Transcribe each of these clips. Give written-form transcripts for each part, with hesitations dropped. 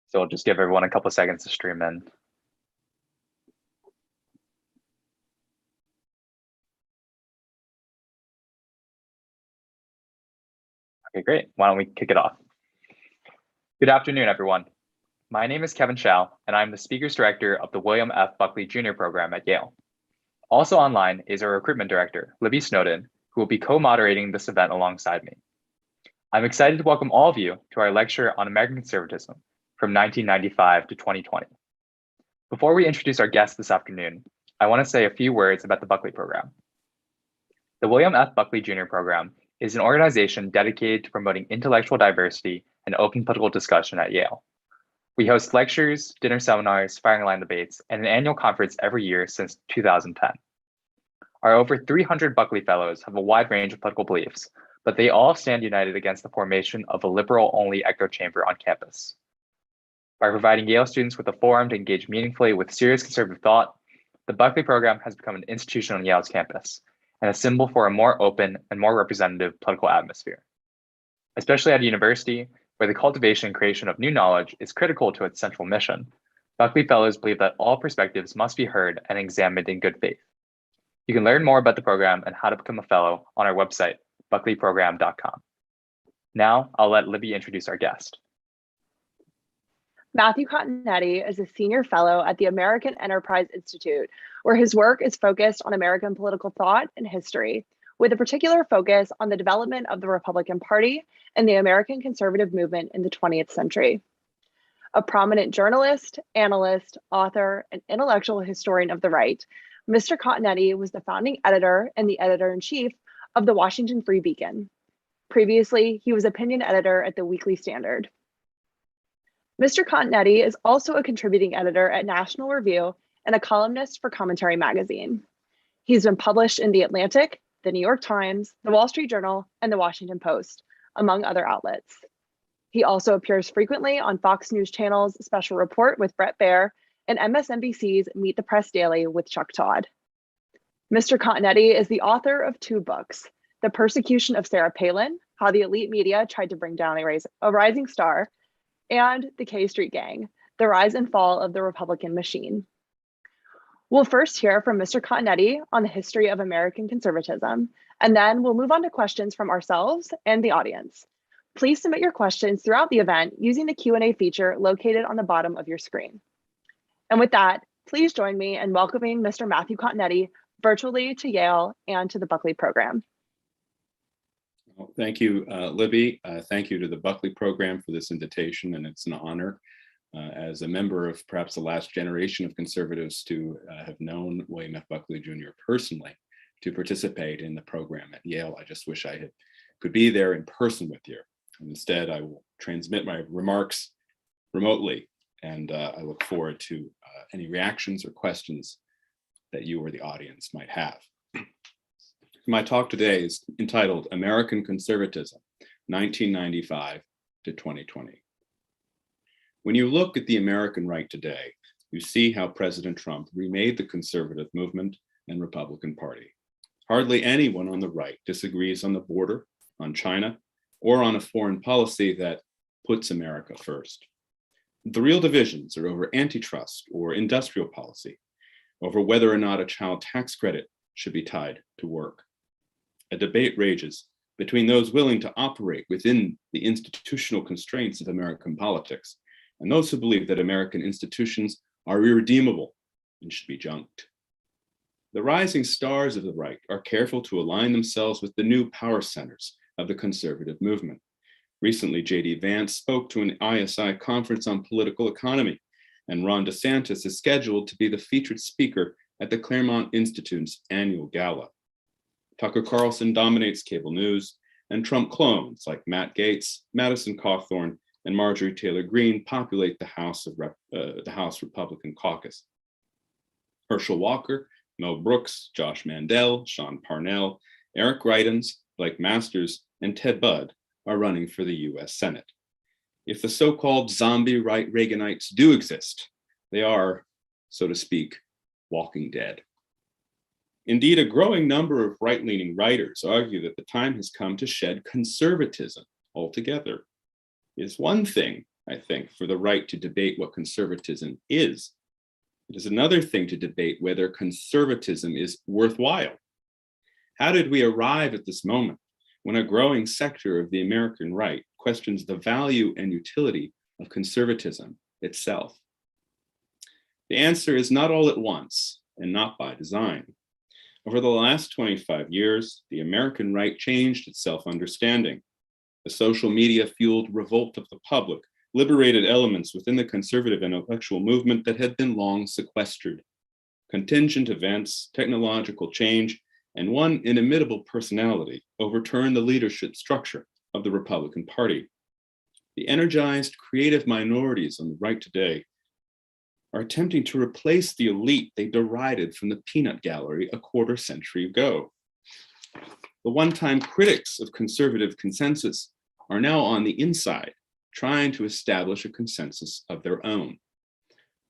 So we'll just give everyone a couple seconds to stream in. Okay, great. Why don't we kick it off? Good afternoon, everyone. My name is Kevin Shao, and I'm the Speakers Director of the William F. Buckley Jr. program at Yale. Also online is our Recruitment Director, Libby Snowden, who will be co-moderating this event alongside me. I'm excited to welcome all of you to our lecture on American conservatism from 1995 to 2020. Before we introduce our guest this afternoon, I want to say a few words about the Buckley program. The William F. Buckley Jr. program is an organization dedicated to promoting intellectual diversity and open political discussion at Yale. We host lectures, dinner seminars, firing line debates, and an annual conference every year since 2010. Our over 300 Buckley Fellows have a wide range of political beliefs, but they all stand united against the formation of a liberal-only echo chamber on campus. By providing Yale students with a forum to engage meaningfully with serious conservative thought, the Buckley program has become an institution on Yale's campus and a symbol for a more open and more representative political atmosphere. Especially at a university where the cultivation and creation of new knowledge is critical to its central mission, Buckley Fellows believe that all perspectives must be heard and examined in good faith. You can learn more about the program and how to become a fellow on our website, buckleyprogram.com. Now, I'll let Libby introduce our guest. Matthew Continetti is a senior fellow at the American Enterprise Institute, where his work is focused on American political thought and history, with a particular focus on the development of the Republican Party and the American conservative movement in the 20th century. A prominent journalist, analyst, author, and intellectual historian of the right, Mr. Continetti was the founding editor and the editor-in-chief of the Washington Free Beacon. Previously, he was opinion editor at the Weekly Standard. Mr. Continetti is also a contributing editor at National Review and a columnist for Commentary magazine. He's been published in The Atlantic, The New York Times, The Wall Street Journal, and The Washington Post, among other outlets. He also appears frequently on Fox News Channel's Special Report with Bret Baier and MSNBC's Meet the Press Daily with Chuck Todd. Mr. Continetti is the author of 2 books, The Persecution of Sarah Palin, How the Elite Media Tried to Bring Down a Rising Star, and The K Street Gang, The Rise and Fall of the Republican Machine. We'll first hear from Mr. Continetti on the history of American conservatism, and then we'll move on to questions from ourselves and the audience. Please submit your questions throughout the event using the Q&A feature located on the bottom of your screen. And with that, please join me in welcoming Mr. Matthew Continetti virtually to Yale and to the Buckley program. Well, thank you, Libby. Thank you to the Buckley program for this invitation, and it's an honor as a member of perhaps the last generation of conservatives to have known William F. Buckley Jr. personally to participate in the program at Yale. I just wish I could be there in person with you. Instead, I will transmit my remarks remotely, and I look forward to any reactions or questions that you or the audience might have. My talk today is entitled American Conservatism, 1995 to 2020. When you look at the American right today, you see how President Trump remade the conservative movement and Republican Party. Hardly anyone on the right disagrees on the border, on China, or on a foreign policy that puts America first. The real divisions are over antitrust or industrial policy, over whether or not a child tax credit should be tied to work. A debate rages between those willing to operate within the institutional constraints of American politics and those who believe that American institutions are irredeemable and should be junked. The rising stars of the right are careful to align themselves with the new power centers of the conservative movement. Recently, J.D. Vance spoke to an ISI conference on political economy, and Ron DeSantis is scheduled to be the featured speaker at the Claremont Institute's annual gala. Tucker Carlson dominates cable news, and Trump clones like Matt Gaetz, Madison Cawthorn, and Marjorie Taylor Greene populate the House Republican caucus. Herschel Walker, Mel Brooks, Josh Mandel, Sean Parnell, Eric Greitens, Blake Masters, and Ted Budd are running for the US Senate. If the so-called zombie right Reaganites do exist, they are, so to speak, walking dead. Indeed, a growing number of right-leaning writers argue that the time has come to shed conservatism altogether. It's one thing I think, for the right to debate what conservatism is. It is another thing to debate whether conservatism is worthwhile. How did we arrive at this moment when a growing sector of the American right questions the value and utility of conservatism itself? The answer is not all at once and not by design. Over the last 25 years, the American right changed its self-understanding. The social media-fueled revolt of the public liberated elements within the conservative intellectual movement that had been long sequestered. Contingent events, technological change, and one inimitable personality overturned the leadership structure of the Republican Party. The energized, creative minorities on the right today are attempting to replace the elite they derided from the peanut gallery a quarter century ago. The one-time critics of conservative consensus are now on the inside, trying to establish a consensus of their own.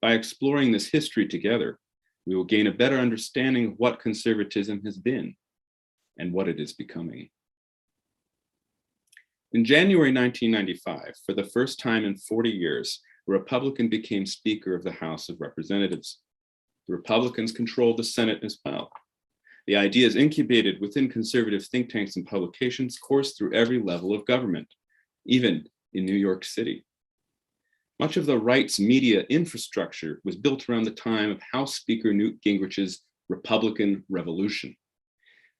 By exploring this history together, we will gain a better understanding of what conservatism has been and what it is becoming. In January 1995, for the first time in 40 years, a Republican became Speaker of the House of Representatives. The Republicans controlled the Senate as well. The ideas incubated within conservative think tanks and publications coursed through every level of government, even in New York City. Much of the right's media infrastructure was built around the time of House Speaker Newt Gingrich's Republican Revolution.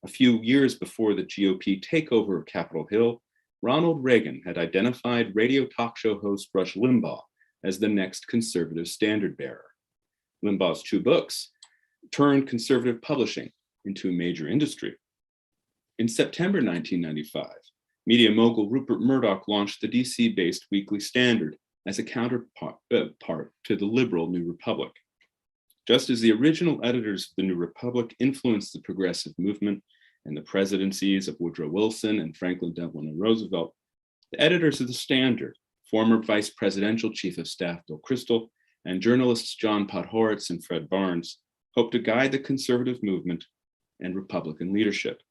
A few years before the GOP takeover of Capitol Hill, Ronald Reagan had identified radio talk show host Rush Limbaugh as the next conservative standard bearer. Limbaugh's 2 books turned conservative publishing into a major industry. In September 1995, media mogul Rupert Murdoch launched the DC-based Weekly Standard as a counterpart to the liberal New Republic. Just as the original editors of the New Republic influenced the progressive movement and the presidencies of Woodrow Wilson and Franklin Delano Roosevelt, the editors of the Standard, former Vice Presidential Chief of Staff Bill Kristol, and journalists John Podhoretz and Fred Barnes, hoped to guide the conservative movement and Republican leadership.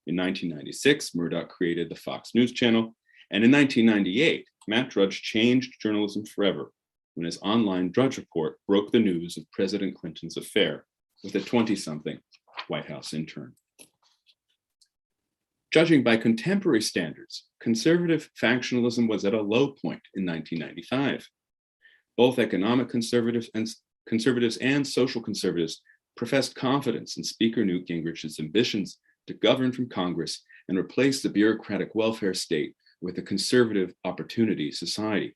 In 1996, Murdoch created the Fox News Channel, and in 1998, Matt Drudge changed journalism forever when his online Drudge Report broke the news of President Clinton's affair with a 20-something White House intern. Judging by contemporary standards, conservative factionalism was at a low point in 1995. Both economic conservatives and social conservatives professed confidence in Speaker Newt Gingrich's ambitions to govern from Congress and replace the bureaucratic welfare state with a conservative opportunity society.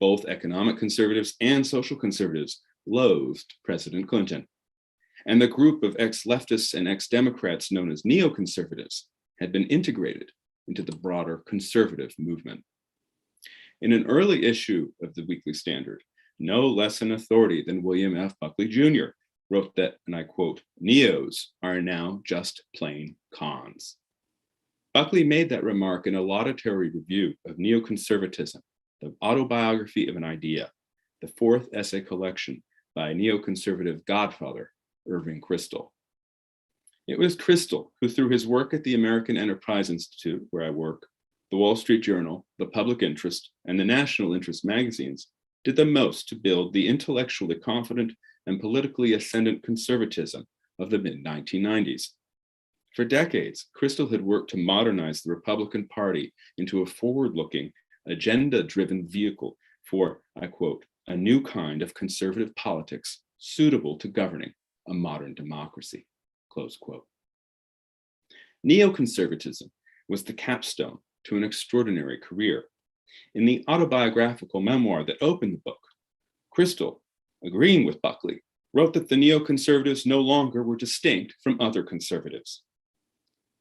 Both economic conservatives and social conservatives loathed President Clinton. And the group of ex-leftists and ex-Democrats known as neoconservatives had been integrated into the broader conservative movement. In an early issue of the Weekly Standard, no less an authority than William F. Buckley Jr. wrote that, and I quote, "Neos are now just plain cons." Buckley made that remark in a laudatory review of Neoconservatism, the autobiography of an idea, the 4th essay collection by neoconservative godfather Irving Kristol. It was Kristol who, through his work at the American Enterprise Institute, where I work, the Wall Street Journal, the Public Interest, and the National Interest magazines, did the most to build the intellectually confident and politically ascendant conservatism of the mid-1990s. For decades, Kristol had worked to modernize the Republican Party into a forward-looking, agenda-driven vehicle for, I quote, "a new kind of conservative politics suitable to governing a modern democracy," close quote. Neoconservatism was the capstone to an extraordinary career. In the autobiographical memoir that opened the book, Kristol, agreeing with Buckley, wrote that the neoconservatives no longer were distinct from other conservatives.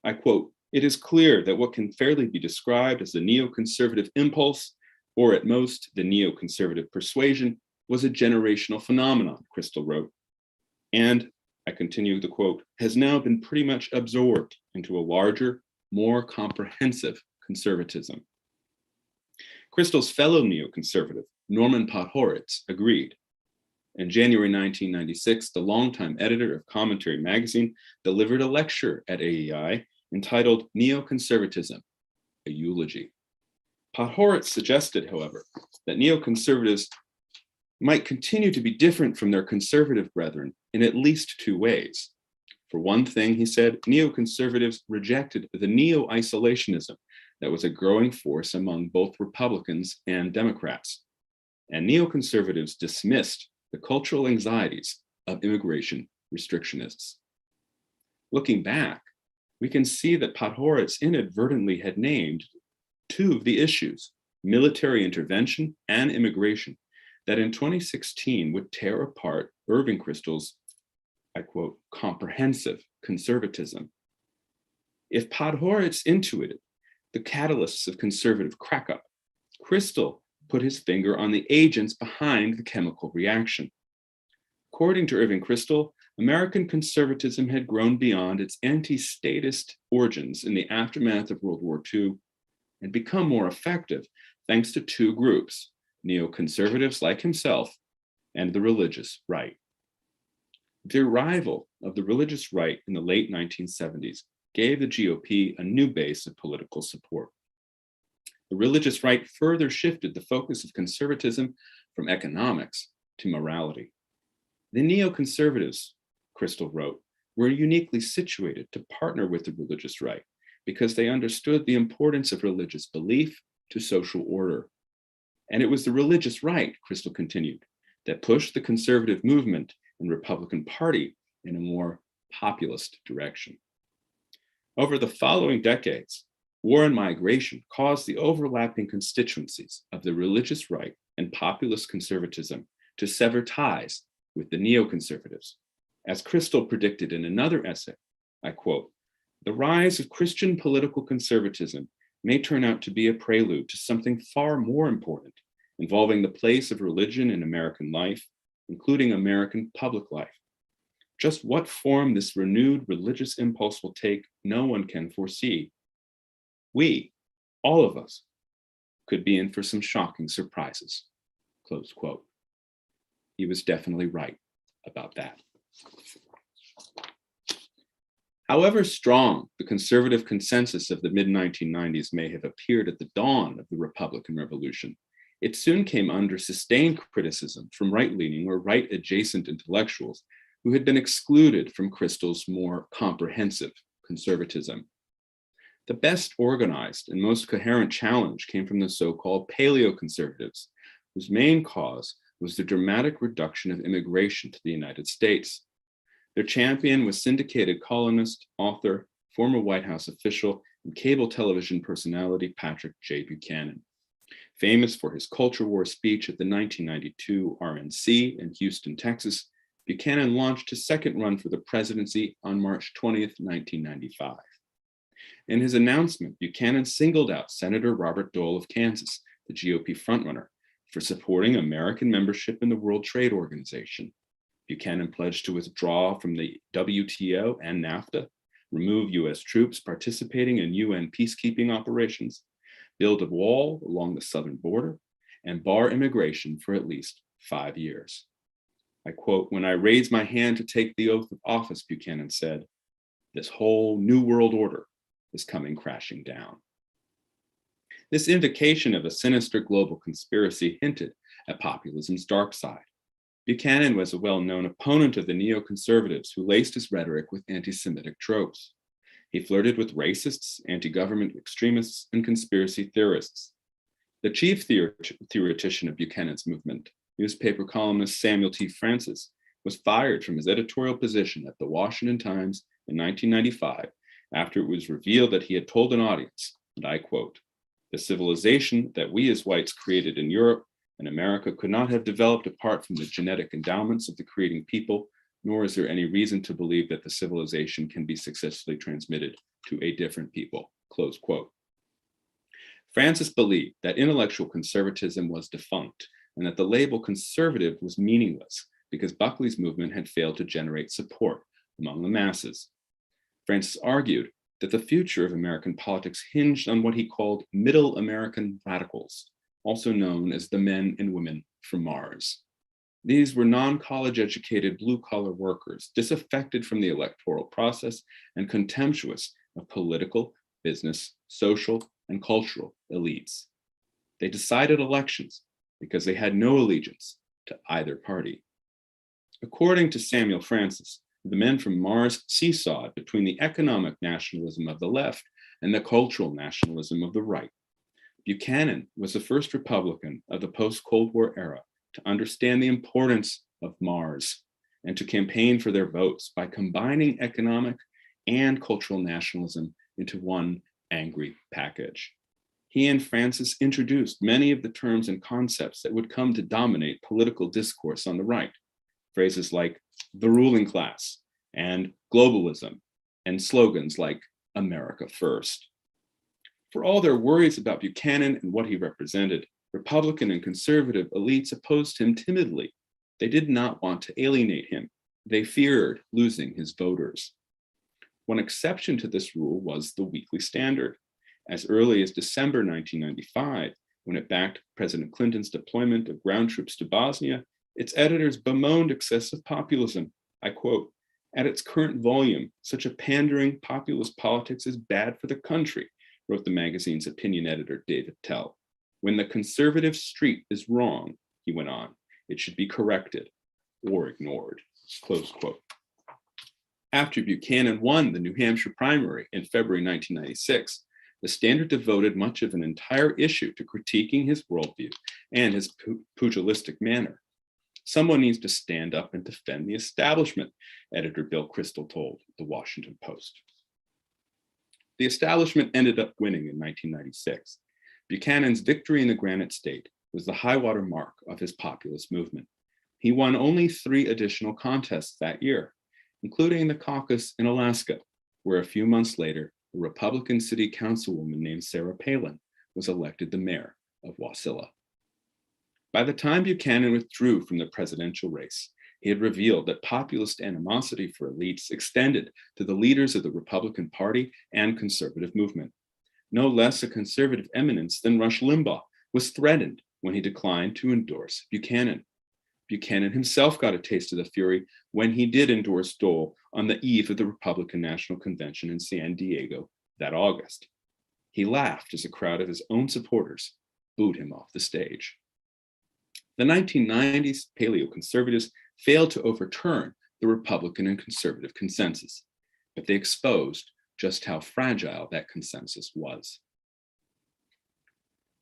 I quote, "It is clear that what can fairly be described as the neoconservative impulse, or at most the neoconservative persuasion, was a generational phenomenon," Kristol wrote, and, I continue the quote, "has now been pretty much absorbed into a larger, more comprehensive conservatism." Kristol's fellow neoconservative, Norman Podhoretz, agreed. In January 1996, the longtime editor of Commentary magazine delivered a lecture at AEI entitled "Neoconservatism, a Eulogy." Podhoretz suggested, however, that neoconservatives might continue to be different from their conservative brethren in at least two ways. For one thing, he said, neoconservatives rejected the neo-isolationism that was a growing force among both Republicans and Democrats. And neoconservatives dismissed the cultural anxieties of immigration restrictionists. Looking back, we can see that Podhoretz inadvertently had named two of the issues, military intervention and immigration, that in 2016 would tear apart Irving Kristol's, I quote, comprehensive conservatism. If Podhoretz intuited the catalysts of conservative crack-up, Kristol put his finger on the agents behind the chemical reaction. According to Irving Kristol, American conservatism had grown beyond its anti-statist origins in the aftermath of World War II and become more effective thanks to two groups, neoconservatives like himself and the religious right. The arrival of the religious right in the late 1970s gave the GOP a new base of political support. The religious right further shifted the focus of conservatism from economics to morality. The neoconservatives, Kristol wrote, were uniquely situated to partner with the religious right because they understood the importance of religious belief to social order. And it was the religious right, Kristol continued, that pushed the conservative movement and Republican Party in a more populist direction. Over the following decades, war and migration caused the overlapping constituencies of the religious right and populist conservatism to sever ties with the neoconservatives. As Kristol predicted in another essay, I quote, "The rise of Christian political conservatism may turn out to be a prelude to something far more important, involving the place of religion in American life, including American public life. Just what form this renewed religious impulse will take, no one can foresee. We, all of us, could be in for some shocking surprises." Close quote. He was definitely right about that. However strong the conservative consensus of the mid-1990s may have appeared at the dawn of the Republican Revolution, it soon came under sustained criticism from right-leaning or right-adjacent intellectuals who had been excluded from Kristol's more comprehensive conservatism. The best organized and most coherent challenge came from the so-called paleoconservatives, whose main cause was the dramatic reduction of immigration to the United States. Their champion was syndicated columnist, author, former White House official, and cable television personality Patrick J. Buchanan. Famous for his culture war speech at the 1992 RNC in Houston, Texas, Buchanan launched his second run for the presidency on March 20th, 1995. In his announcement, Buchanan singled out Senator Robert Dole of Kansas, the GOP frontrunner, for supporting American membership in the World Trade Organization. Buchanan pledged to withdraw from the WTO and NAFTA, remove US troops participating in UN peacekeeping operations, build a wall along the southern border, and bar immigration for at least 5 years. I quote, "When I raised my hand to take the oath of office," Buchanan said, "this whole new world order is coming crashing down." This invocation of a sinister global conspiracy hinted at populism's dark side. Buchanan was a well-known opponent of the neoconservatives who laced his rhetoric with anti-Semitic tropes. He flirted with racists, anti-government extremists, and conspiracy theorists. The chief theoretician of Buchanan's movement, newspaper columnist Samuel T. Francis, was fired from his editorial position at the Washington Times in 1995 after it was revealed that he had told an audience, and I quote, "The civilization that we as whites created in Europe and America could not have developed apart from the genetic endowments of the creating people, nor is there any reason to believe that the civilization can be successfully transmitted to a different people," close quote. Francis believed that intellectual conservatism was defunct and that the label conservative was meaningless because Buckley's movement had failed to generate support among the masses. Francis argued that the future of American politics hinged on what he called middle American radicals, also known as the men and women from Mars. These were non-college educated blue-collar workers, disaffected from the electoral process and contemptuous of political, business, social, and cultural elites. They decided elections because they had no allegiance to either party. According to Samuel Francis, the men from Mars seesawed between the economic nationalism of the left and the cultural nationalism of the right. Buchanan was the first Republican of the post-Cold War era to understand the importance of Mars and to campaign for their votes by combining economic and cultural nationalism into one angry package. He and Francis introduced many of the terms and concepts that would come to dominate political discourse on the right. Phrases like the ruling class and globalism, and slogans like America First. For all their worries about Buchanan and what he represented, Republican and conservative elites opposed him timidly. They did not want to alienate him. They feared losing his voters. One exception to this rule was the Weekly Standard. As early as December 1995, when it backed President Clinton's deployment of ground troops to Bosnia, its editors bemoaned excessive populism. I quote, "At its current volume, such a pandering populist politics is bad for the country," wrote the magazine's opinion editor, David Tell. "When the conservative street is wrong," he went on, "it should be corrected or ignored," close quote. After Buchanan won the New Hampshire primary in February 1996, the Standard devoted much of an entire issue to critiquing his worldview and his pugilistic manner. "Someone needs to stand up and defend the establishment," editor Bill Kristol told the Washington Post. The establishment ended up winning in 1996. Buchanan's victory in the Granite State was the high-water mark of his populist movement. He won only 3 additional contests that year, including the caucus in Alaska, where a few months later, a Republican city councilwoman named Sarah Palin was elected the mayor of Wasilla. By the time Buchanan withdrew from the presidential race, he had revealed that populist animosity for elites extended to the leaders of the Republican Party and conservative movement. No less a conservative eminence than Rush Limbaugh was threatened when he declined to endorse Buchanan. Buchanan himself got a taste of the fury when he did endorse Dole on the eve of the Republican National Convention in San Diego that August. He laughed as a crowd of his own supporters booed him off the stage. The 1990s paleoconservatives failed to overturn the Republican and conservative consensus, but they exposed just how fragile that consensus was.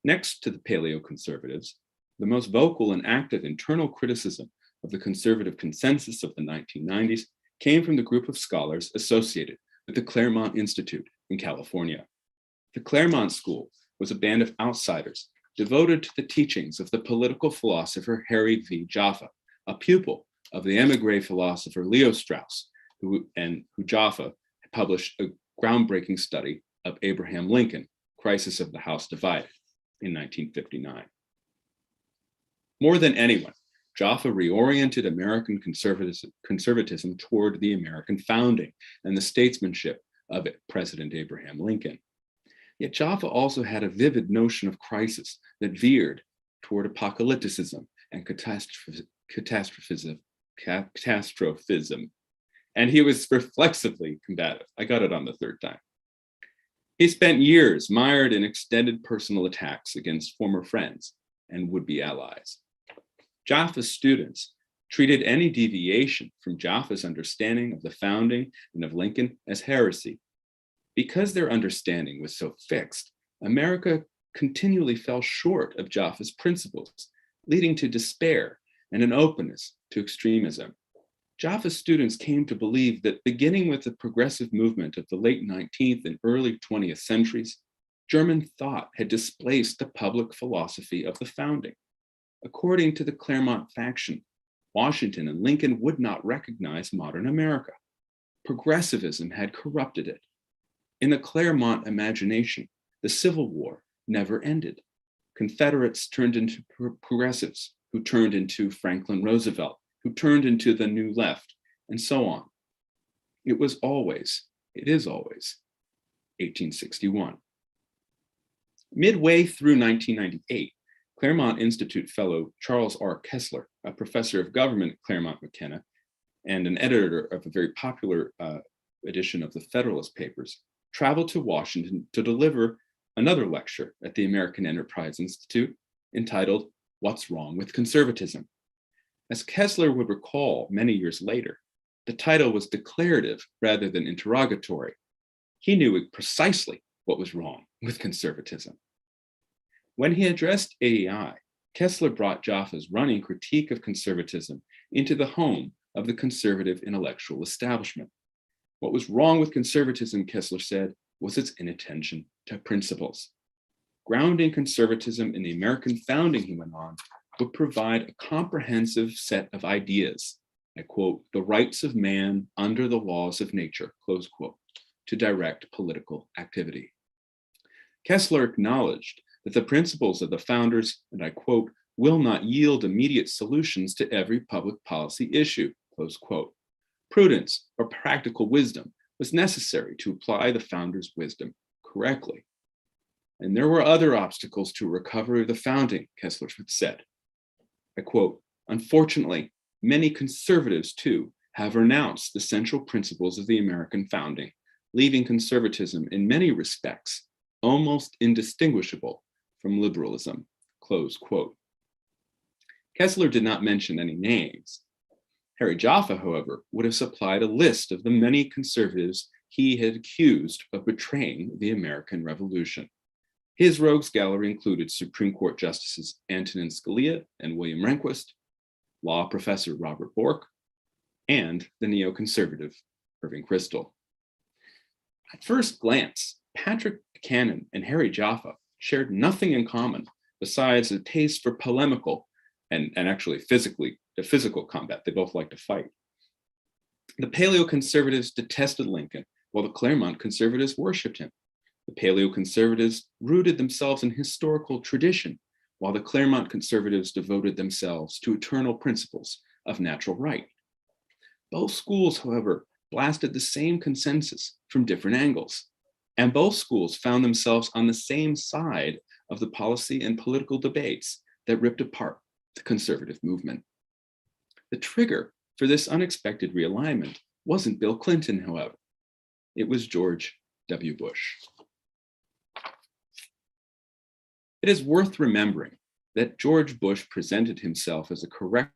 Next to the paleoconservatives, the most vocal and active internal criticism of the conservative consensus of the 1990s came from the group of scholars associated with the Claremont Institute in California. The Claremont School was a band of outsiders devoted to the teachings of the political philosopher Harry V. Jaffa, a pupil of the emigre philosopher Leo Strauss, who Jaffa published a groundbreaking study of Abraham Lincoln, Crisis of the House Divided, in 1959. More than anyone, Jaffa reoriented American conservatism toward the American founding and the statesmanship of President Abraham Lincoln. Yet Jaffa also had a vivid notion of crisis that veered toward apocalypticism and catastrophism, and he was reflexively combative. I got it on the 3rd time. He spent years mired in extended personal attacks against former friends and would-be allies. Jaffa's students treated any deviation from Jaffa's understanding of the founding and of Lincoln as heresy. Because their understanding was so fixed, America continually fell short of Jaffa's principles, leading to despair and an openness to extremism. Jaffa students came to believe that beginning with the progressive movement of the late 19th and early 20th centuries, German thought had displaced the public philosophy of the founding. According to the Claremont faction, Washington and Lincoln would not recognize modern America. Progressivism had corrupted it. In the Claremont imagination, the Civil War never ended. Confederates turned into progressives, who turned into Franklin Roosevelt, who turned into the New Left, and so on. It is always 1861. Midway through 1998, Claremont Institute fellow Charles R. Kessler, a professor of government at Claremont McKenna and an editor of a very popular edition of the Federalist Papers, traveled to Washington to deliver another lecture at the American Enterprise Institute entitled, "What's Wrong with Conservatism?" As Kessler would recall many years later, the title was declarative rather than interrogatory. He knew precisely what was wrong with conservatism. When he addressed AEI, Kessler brought Jaffe's running critique of conservatism into the home of the conservative intellectual establishment. What was wrong with conservatism, Kessler said, was its inattention to principles. Grounding conservatism in the American founding, he went on, would provide a comprehensive set of ideas, I quote, "the rights of man under the laws of nature," close quote, to direct political activity. Kessler acknowledged that the principles of the founders, and I quote, "will not yield immediate solutions to every public policy issue," close quote. Prudence or practical wisdom was necessary to apply the founders' wisdom correctly. And there were other obstacles to recovery of the founding, Kessler said. I quote, "Unfortunately, many conservatives too have renounced the central principles of the American founding, leaving conservatism in many respects almost indistinguishable from liberalism," close quote. Kessler did not mention any names. Harry Jaffe, however, would have supplied a list of the many conservatives he had accused of betraying the American Revolution. His rogues gallery included Supreme Court Justices Antonin Scalia and William Rehnquist, law professor Robert Bork, and the neoconservative Irving Kristol. At first glance, Patrick Buchanan and Harry Jaffe shared nothing in common besides a taste for polemical and actually physical combat. They both liked to fight. The paleoconservatives detested Lincoln, while the Claremont conservatives worshipped him. The paleoconservatives rooted themselves in historical tradition, while the Claremont conservatives devoted themselves to eternal principles of natural right. Both schools, however, blasted the same consensus from different angles, and both schools found themselves on the same side of the policy and political debates that ripped apart the conservative movement. The trigger for this unexpected realignment wasn't Bill Clinton, however. It was George W. Bush. It is worth remembering that George Bush presented himself as a corrective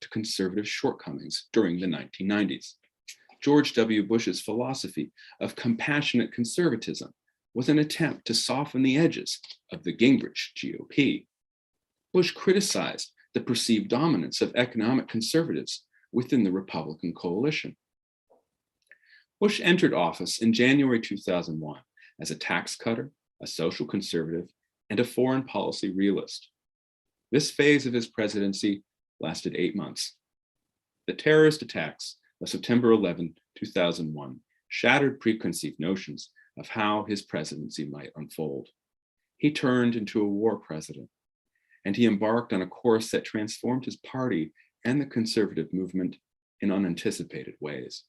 to conservative shortcomings during the 1990s. George W. Bush's philosophy of compassionate conservatism was an attempt to soften the edges of the Gingrich GOP. Bush criticized the perceived dominance of economic conservatives within the Republican coalition. Bush entered office in January 2001 as a tax cutter, a social conservative, and a foreign policy realist. This phase of his presidency lasted 8 months. The terrorist attacks of September 11, 2001 shattered preconceived notions of how his presidency might unfold. He turned into a war president, and he embarked on a course that transformed his party and the conservative movement in unanticipated ways.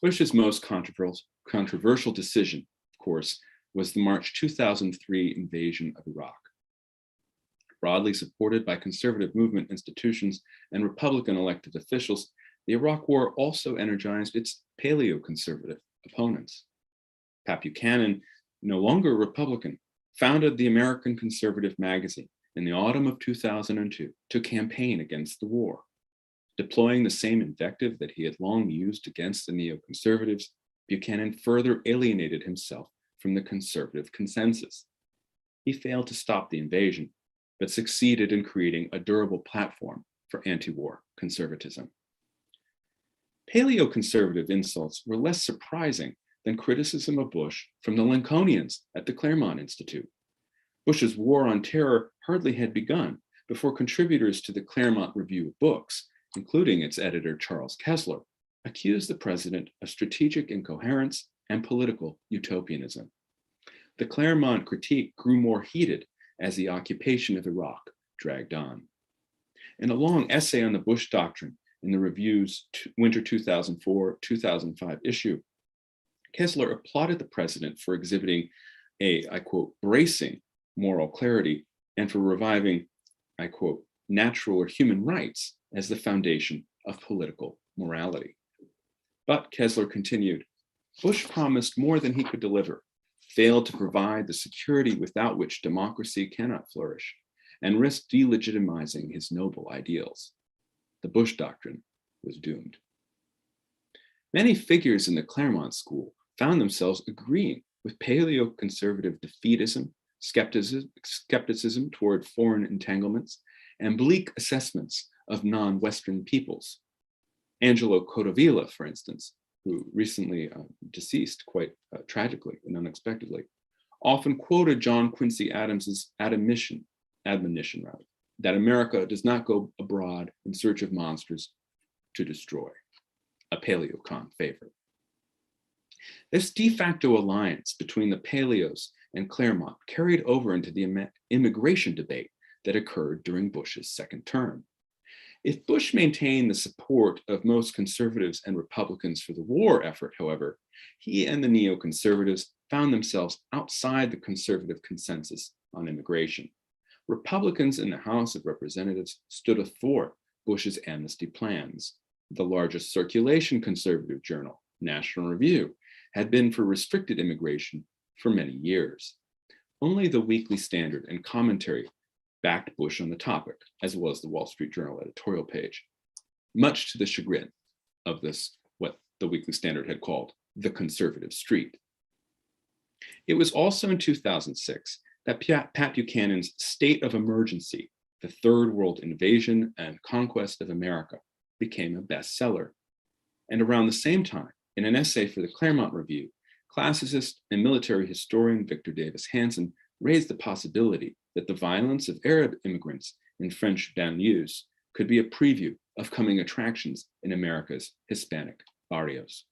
Bush's most controversial decision, of course, was the March 2003 invasion of Iraq. Broadly supported by conservative movement institutions and Republican elected officials, the Iraq War also energized its paleoconservative opponents. Pat Buchanan, no longer a Republican, founded the American Conservative magazine in the autumn of 2002 to campaign against the war. Deploying the same invective that he had long used against the neoconservatives, Buchanan further alienated himself from the conservative consensus. He failed to stop the invasion, but succeeded in creating a durable platform for anti-war conservatism. Paleoconservative insults were less surprising than criticism of Bush from the Lincolnians at the Claremont Institute. Bush's war on terror hardly had begun before contributors to the Claremont Review of Books, including its editor Charles Kessler, accused the president of strategic incoherence and political utopianism. The Claremont critique grew more heated as the occupation of Iraq dragged on. In a long essay on the Bush doctrine in the Review's winter 2004-2005 issue, Kessler applauded the president for exhibiting a, I quote, bracing moral clarity and for reviving, I quote, natural or human rights as the foundation of political morality. But Kessler continued, Bush promised more than he could deliver. failed to provide the security without which democracy cannot flourish, and risked delegitimizing his noble ideals. The Bush Doctrine was doomed. Many figures in the Claremont School found themselves agreeing with paleoconservative defeatism, skepticism toward foreign entanglements, and bleak assessments of non-Western peoples. Angelo Codavilla, for instance, who recently deceased quite tragically and unexpectedly, often quoted John Quincy Adams's admonition that America does not go abroad in search of monsters to destroy, a paleocon favorite. This de facto alliance between the Paleos and Claremont carried over into the immigration debate that occurred during Bush's second term. If Bush maintained the support of most conservatives and Republicans for the war effort, however, he and the neoconservatives found themselves outside the conservative consensus on immigration. Republicans in the House of Representatives stood athwart Bush's amnesty plans. The largest circulation conservative journal, National Review, had been for restricted immigration for many years. Only the Weekly Standard and Commentary backed Bush on the topic, as well as the Wall Street Journal editorial page, much to the chagrin of this, what the Weekly Standard had called the conservative street. It was also in 2006 that Pat Buchanan's State of Emergency, the Third World Invasion and Conquest of America, became a bestseller. And around the same time, in an essay for the Claremont Review, classicist and military historian Victor Davis Hanson raised the possibility that the violence of Arab immigrants in French banlieues could be a preview of coming attractions in America's Hispanic barrios.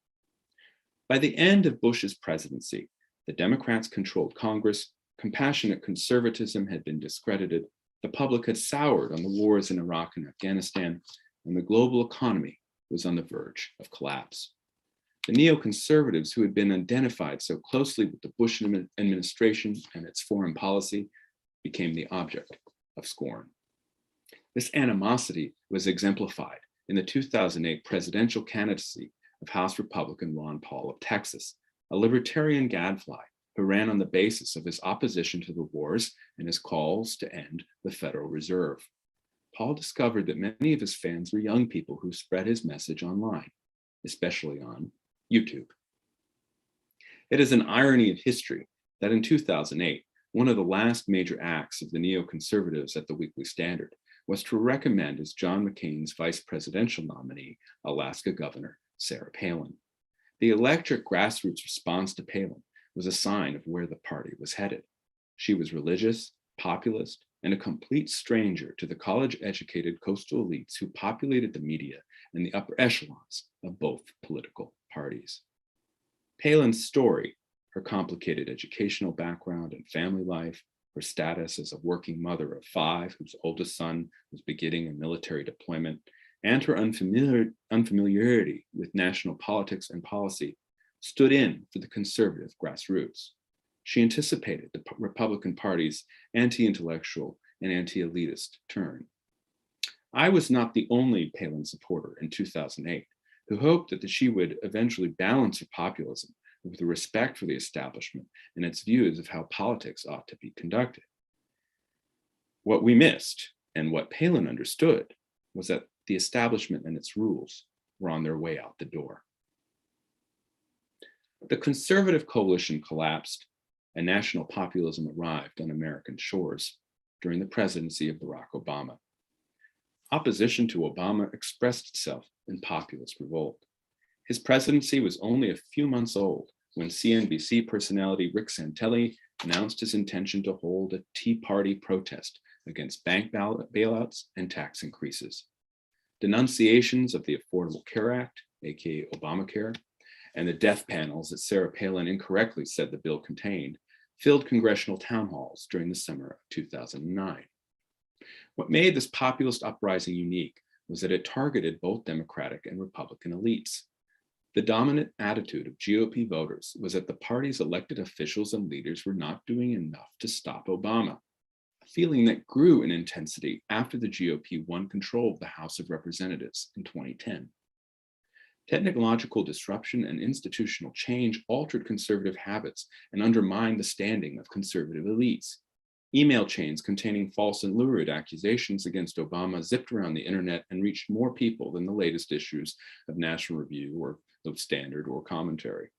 By the end of Bush's presidency, the Democrats controlled Congress, compassionate conservatism had been discredited, the public had soured on the wars in Iraq and Afghanistan, and the global economy was on the verge of collapse. The neoconservatives, who had been identified so closely with the Bush administration and its foreign policy, became the object of scorn. This animosity was exemplified in the 2008 presidential candidacy of House Republican Ron Paul of Texas, a libertarian gadfly who ran on the basis of his opposition to the wars and his calls to end the Federal Reserve. Paul discovered that many of his fans were young people who spread his message online, especially on YouTube. It is an irony of history that in 2008, one of the last major acts of the neoconservatives at the Weekly Standard was to recommend as John McCain's vice presidential nominee, Alaska Governor Sarah Palin. The electric grassroots response to Palin was a sign of where the party was headed. She was religious, populist, and a complete stranger to the college-educated coastal elites who populated the media and the upper echelons of both political parties. Palin's story, her complicated educational background and family life, her status as a working mother of 5 whose oldest son was beginning a military deployment, and her unfamiliarity with national politics and policy stood in for the conservative grassroots. She anticipated the Republican Party's anti-intellectual and anti-elitist turn. I was not the only Palin supporter in 2008 who hoped that she would eventually balance her populism with a respect for the establishment and its views of how politics ought to be conducted. What we missed, and what Palin understood, was that the establishment and its rules were on their way out the door. The conservative coalition collapsed and national populism arrived on American shores during the presidency of Barack Obama. Opposition to Obama expressed itself in populist revolt. His presidency was only a few months old when CNBC personality Rick Santelli announced his intention to hold a Tea Party protest against bank bailouts and tax increases. Denunciations of the Affordable Care Act, aka Obamacare, and the death panels that Sarah Palin incorrectly said the bill contained filled congressional town halls during the summer of 2009. What made this populist uprising unique was that it targeted both Democratic and Republican elites. The dominant attitude of GOP voters was that the party's elected officials and leaders were not doing enough to stop Obama, a feeling that grew in intensity after the GOP won control of the House of Representatives in 2010. Technological disruption and institutional change altered conservative habits and undermined the standing of conservative elites. Email chains containing false and lurid accusations against Obama zipped around the internet and reached more people than the latest issues of National Review or the Standard or Commentary.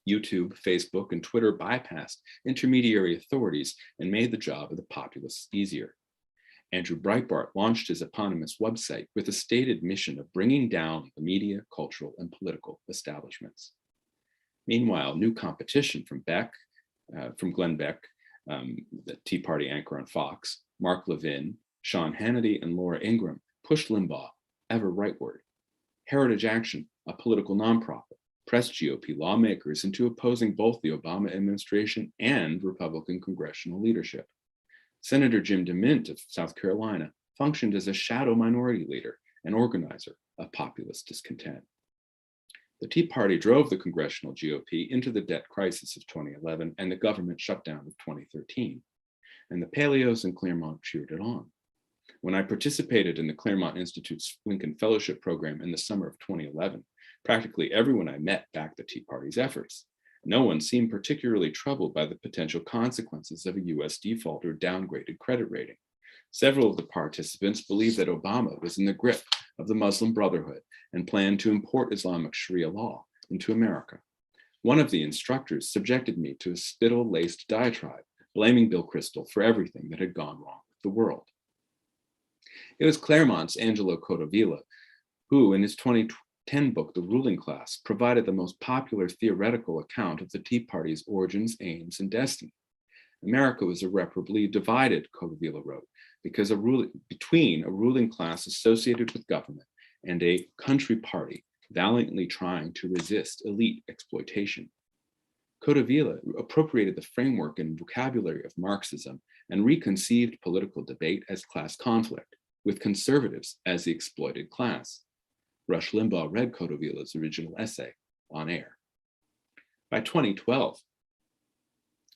YouTube, Facebook, and Twitter bypassed intermediary authorities and made the job of the populists easier. Andrew Breitbart launched his eponymous website with a stated mission of bringing down the media, cultural, and political establishments. Meanwhile, new competition from Glenn Beck, the Tea Party anchor on Fox, Mark Levin, Sean Hannity, and Laura Ingraham pushed Limbaugh ever rightward. Heritage Action, a political nonprofit, pressed GOP lawmakers into opposing both the Obama administration and Republican congressional leadership. Senator Jim DeMint of South Carolina functioned as a shadow minority leader and organizer of populist discontent. The Tea Party drove the congressional GOP into the debt crisis of 2011 and the government shutdown of 2013. And the Paleos and Claremont cheered it on. When I participated in the Claremont Institute's Lincoln Fellowship Program in the summer of 2011, practically everyone I met backed the Tea Party's efforts. No one seemed particularly troubled by the potential consequences of a US default or downgraded credit rating. Several of the participants believed that Obama was in the grip of the Muslim Brotherhood and planned to import Islamic Sharia law into America. One of the instructors subjected me to a spittle-laced diatribe, blaming Bill Kristol for everything that had gone wrong with the world. It was Claremont's Angelo Codovilla who, in his 2010 book, The Ruling Class, provided the most popular theoretical account of the Tea Party's origins, aims, and destiny. America was irreparably divided, Codovilla wrote, because between a ruling class associated with government and a country party valiantly trying to resist elite exploitation. Codovilla appropriated the framework and vocabulary of Marxism and reconceived political debate as class conflict, with conservatives as the exploited class. Rush Limbaugh read Codovilla's original essay on air. By 2012,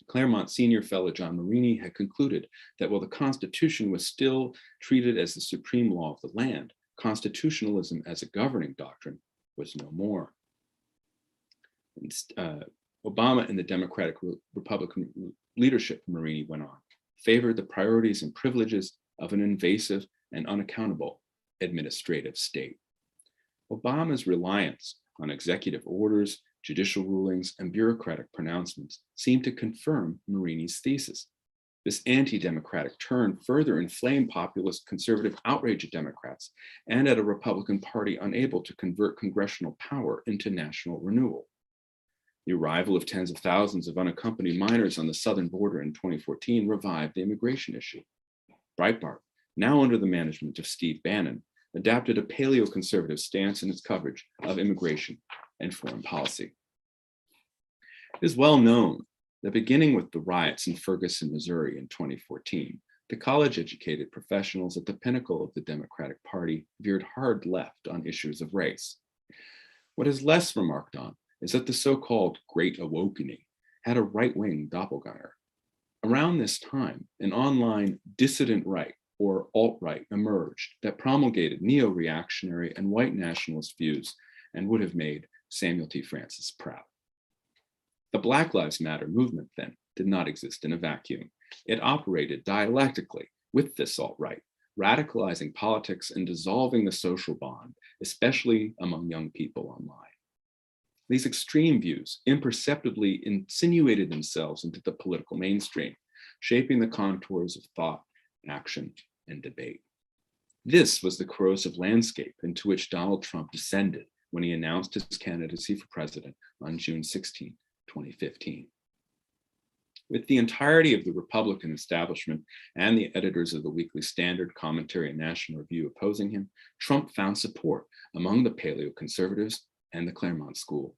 Claremont senior fellow John Marini had concluded that while the Constitution was still treated as the supreme law of the land, constitutionalism as a governing doctrine was no more. Obama and the Democratic Republican leadership, Marini went on, favored the priorities and privileges of an invasive and unaccountable administrative state. Obama's reliance on executive orders, judicial rulings, and bureaucratic pronouncements seemed to confirm Marini's thesis. This anti-democratic turn further inflamed populist conservative outrage at Democrats and at a Republican Party unable to convert congressional power into national renewal. The arrival of tens of thousands of unaccompanied minors on the southern border in 2014 revived the immigration issue. Breitbart, now under the management of Steve Bannon, adapted a paleoconservative stance in its coverage of immigration and foreign policy. It is well known that beginning with the riots in Ferguson, Missouri in 2014, the college-educated professionals at the pinnacle of the Democratic Party veered hard left on issues of race. What is less remarked on is that the so-called Great Awakening had a right-wing doppelganger. Around this time, an online dissident right or alt-right emerged that promulgated neo-reactionary and white nationalist views and would have made Samuel T. Francis proud. The Black Lives Matter movement then did not exist in a vacuum. It operated dialectically with this alt-right, radicalizing politics and dissolving the social bond, especially among young people online. These extreme views imperceptibly insinuated themselves into the political mainstream, shaping the contours of thought, action, and debate. This was the corrosive landscape into which Donald Trump descended when he announced his candidacy for president on June 16, 2015. With the entirety of the Republican establishment and the editors of the Weekly Standard, Commentary, and National Review opposing him, Trump found support among the paleoconservatives and the Claremont School.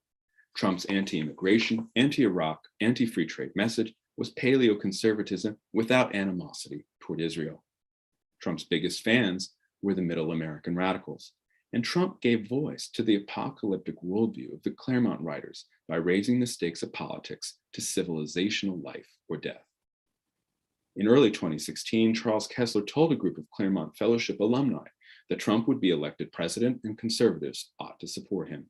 Trump's anti-immigration, anti-Iraq, anti-free trade message was paleoconservatism without animosity toward Israel. Trump's biggest fans were the middle American radicals, and Trump gave voice to the apocalyptic worldview of the Claremont writers by raising the stakes of politics to civilizational life or death. In early 2016, Charles Kessler told a group of Claremont Fellowship alumni that Trump would be elected president and conservatives ought to support him.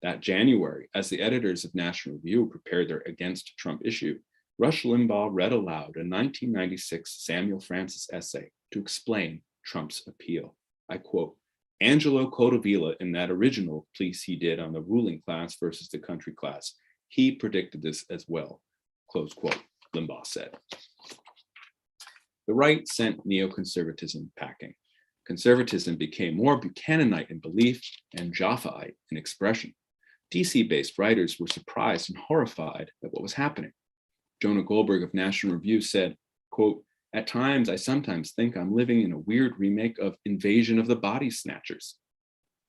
That January, as the editors of National Review prepared their Against Trump issue, Rush Limbaugh read aloud a 1996 Samuel Francis essay to explain Trump's appeal. I quote, "Angelo Codevilla, in that original piece he did on the ruling class versus the country class, he predicted this as well," close quote, Limbaugh said. The right sent neoconservatism packing. Conservatism became more Buchananite in belief and Jaffaite in expression. DC-based writers were surprised and horrified at what was happening. Jonah Goldberg of National Review said, quote, "At times, I sometimes think I'm living in a weird remake of Invasion of the Body Snatchers."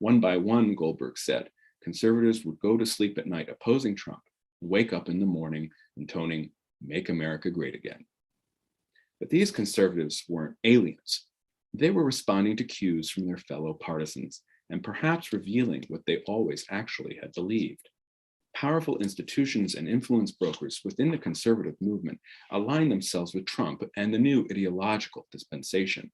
One by one, Goldberg said, conservatives would go to sleep at night opposing Trump and wake up in the morning intoning, "Make America Great Again." But these conservatives weren't aliens. They were responding to cues from their fellow partisans and perhaps revealing what they always actually had believed. Powerful institutions and influence brokers within the conservative movement aligned themselves with Trump and the new ideological dispensation.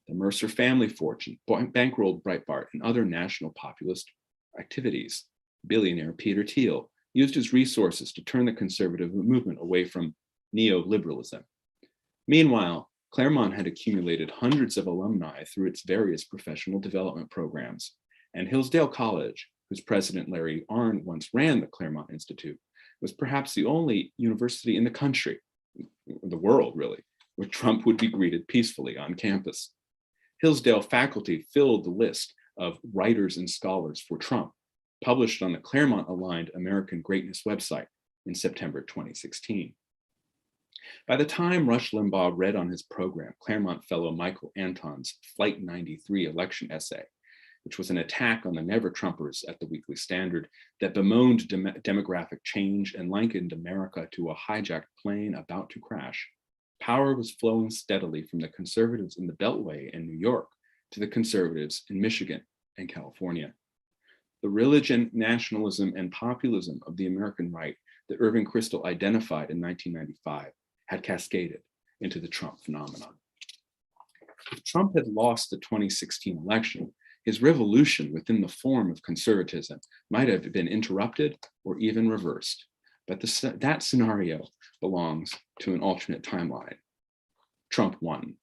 The Mercer family fortune bankrolled Breitbart and other national populist activities. Billionaire Peter Thiel used his resources to turn the conservative movement away from neoliberalism. Meanwhile, Claremont had accumulated hundreds of alumni through its various professional development programs, and Hillsdale College, whose president Larry Arnn once ran the Claremont Institute, was perhaps the only university in the country, the world really, where Trump would be greeted peacefully on campus. Hillsdale faculty filled the list of writers and scholars for Trump, published on the Claremont-aligned American Greatness website in September 2016. By the time Rush Limbaugh read on his program Claremont fellow Michael Anton's Flight 93 election essay, which was an attack on the never-Trumpers at the Weekly Standard that bemoaned demographic change and likened America to a hijacked plane about to crash, power was flowing steadily from the conservatives in the Beltway in New York to the conservatives in Michigan and California. The religion, nationalism, and populism of the American right that Irving Kristol identified in 1995 had cascaded into the Trump phenomenon. If Trump had lost the 2016 election, his revolution within the form of conservatism might have been interrupted or even reversed. But that scenario belongs to an alternate timeline. Trump won.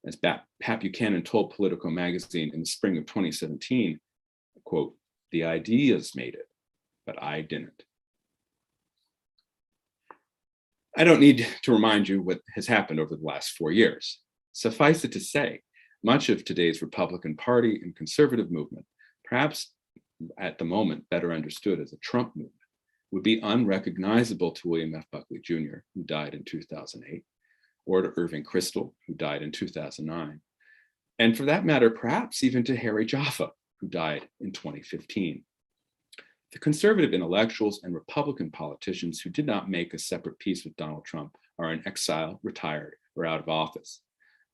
As Pat Buchanan told Politico magazine in the spring of 2017, quote, "The ideas made it, but I didn't." I don't need to remind you what has happened over the last 4 years. Suffice it to say, much of today's Republican Party and conservative movement, perhaps at the moment better understood as a Trump movement, would be unrecognizable to William F. Buckley Jr., who died in 2008, or to Irving Kristol, who died in 2009, and for that matter, perhaps even to Harry Jaffa, who died in 2015. The conservative intellectuals and Republican politicians who did not make a separate peace with Donald Trump are in exile, retired, or out of office.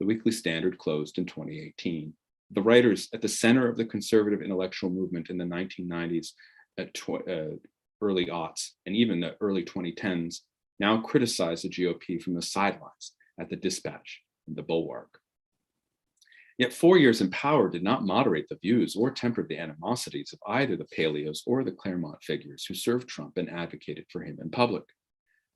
The Weekly Standard closed in 2018. The writers at the center of the conservative intellectual movement in the 1990s, early aughts, and even the early 2010s now criticize the GOP from the sidelines at the Dispatch and the Bulwark. Yet 4 years in power did not moderate the views or temper the animosities of either the Paleos or the Claremont figures who served Trump and advocated for him in public.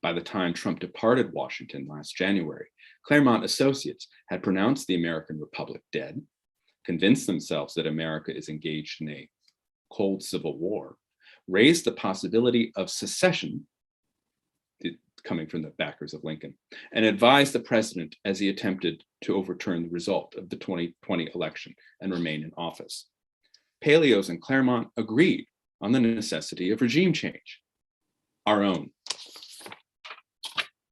By the time Trump departed Washington last January, Claremont associates had pronounced the American Republic dead, convinced themselves that America is engaged in a cold civil war, raised the possibility of secession, coming from the backers of Lincoln, and advised the president as he attempted to overturn the result of the 2020 election and remain in office. Paleos and Claremont agreed on the necessity of regime change, our own.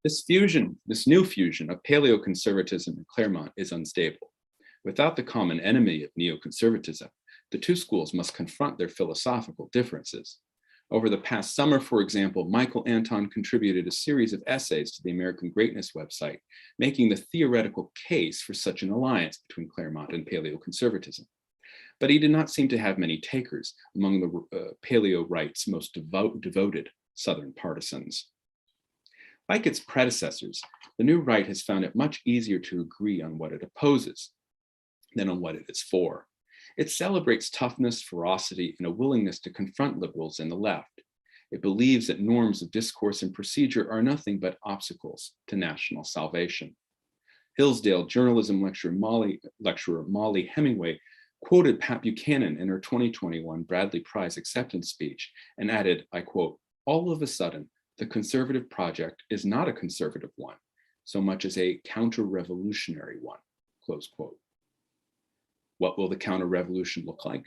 This new fusion of paleoconservatism and Claremont is unstable. Without the common enemy of neoconservatism, the two schools must confront their philosophical differences. Over the past summer, for example, Michael Anton contributed a series of essays to the American Greatness website, making the theoretical case for such an alliance between Claremont and paleoconservatism. But he did not seem to have many takers among the paleo right's most devoted Southern partisans. Like its predecessors, the new right has found it much easier to agree on what it opposes. than on what it is for. It celebrates toughness, ferocity, and a willingness to confront liberals and the left. It believes that norms of discourse and procedure are nothing but obstacles to national salvation. Hillsdale journalism lecturer Molly Hemingway quoted Pat Buchanan in her 2021 Bradley Prize acceptance speech and added, I quote, "All of a sudden, the conservative project is not a conservative one, so much as a counter-revolutionary one," close quote. What will the counter-revolution look like?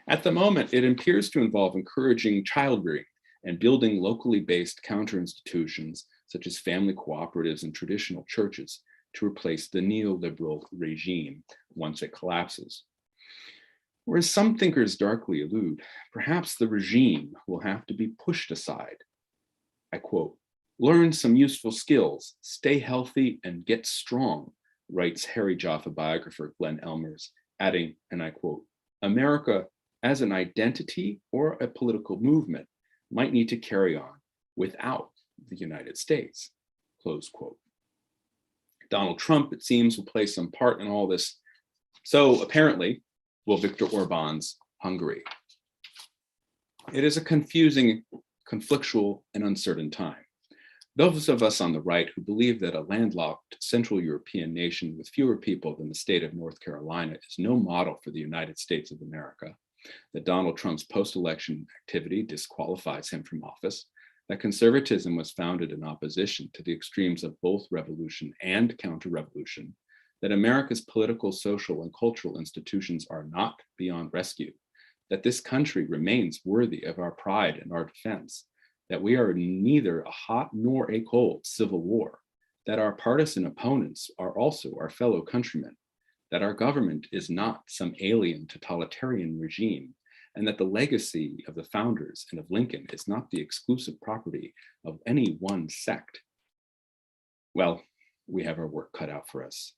At the moment, it appears to involve encouraging child-rearing and building locally based counter-institutions such as family cooperatives and traditional churches to replace the neoliberal regime once it collapses. Whereas some thinkers darkly allude, perhaps the regime will have to be pushed aside. I quote, "Learn some useful skills, stay healthy and get strong," writes Harry Jaffa biographer Glenn Elmers, adding, and I quote, "America as an identity or a political movement might need to carry on without the United States," close quote. Donald Trump, it seems, will play some part in all this. So apparently, will Viktor Orban's Hungary. It is a confusing, conflictual, and uncertain time. Those of us on the right who believe that a landlocked Central European nation with fewer people than the state of North Carolina is no model for the United States of America, that Donald Trump's post-election activity disqualifies him from office, that conservatism was founded in opposition to the extremes of both revolution and counter-revolution, that America's political, social, and cultural institutions are not beyond rescue, that this country remains worthy of our pride and our defense, that we are neither a hot nor a cold civil war, that our partisan opponents are also our fellow countrymen, that our government is not some alien totalitarian regime, and that the legacy of the founders and of Lincoln is not the exclusive property of any one sect. Well, we have our work cut out for us.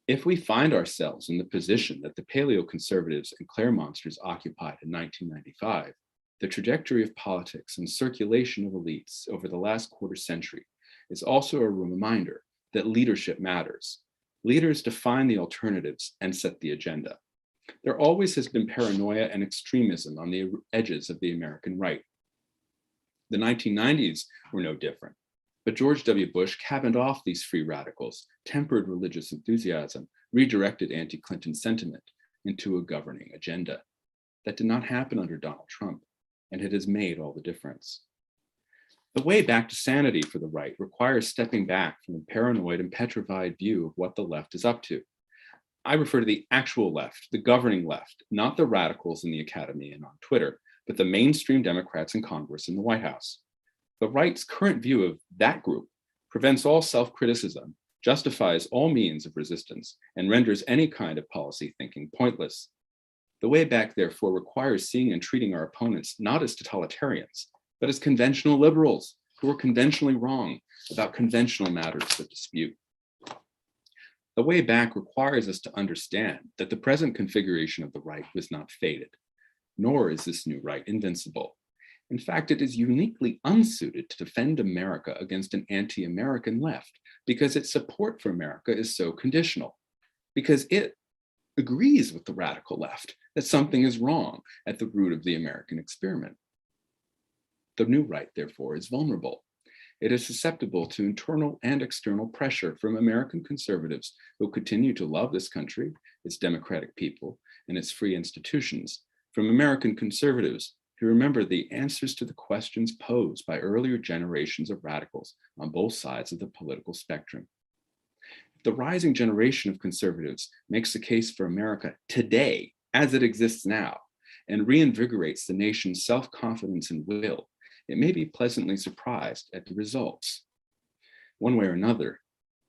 If we find ourselves in the position that the paleoconservatives and Claremontsters occupied in 1995, the trajectory of politics and circulation of elites over the last quarter century is also a reminder that leadership matters. Leaders define the alternatives and set the agenda. There always has been paranoia and extremism on the edges of the American right. The 1990s were no different, but George W. Bush cabined off these free radicals, tempered religious enthusiasm, redirected anti-Clinton sentiment into a governing agenda. That did not happen under Donald Trump, and it has made all the difference. The way back to sanity for the right requires stepping back from a paranoid and petrified view of what the left is up to. I refer to the actual left, the governing left, not the radicals in the academy and on Twitter, but the mainstream Democrats in Congress and the White House. The right's current view of that group prevents all self-criticism, justifies all means of resistance, and renders any kind of policy thinking pointless. The way back, therefore, requires seeing and treating our opponents not as totalitarians, but as conventional liberals who are conventionally wrong about conventional matters of dispute. The way back requires us to understand that the present configuration of the right was not fated, nor is this new right invincible. In fact, it is uniquely unsuited to defend America against an anti-American left because its support for America is so conditional, because it agrees with the radical left that something is wrong at the root of the American experiment. The new right, therefore, is vulnerable. It is susceptible to internal and external pressure from American conservatives who continue to love this country, its democratic people, and its free institutions, from American conservatives who remember the answers to the questions posed by earlier generations of radicals on both sides of the political spectrum. The rising generation of conservatives makes the case for America today, as it exists now, and reinvigorates the nation's self-confidence and will. It may be pleasantly surprised at the results. One way or another,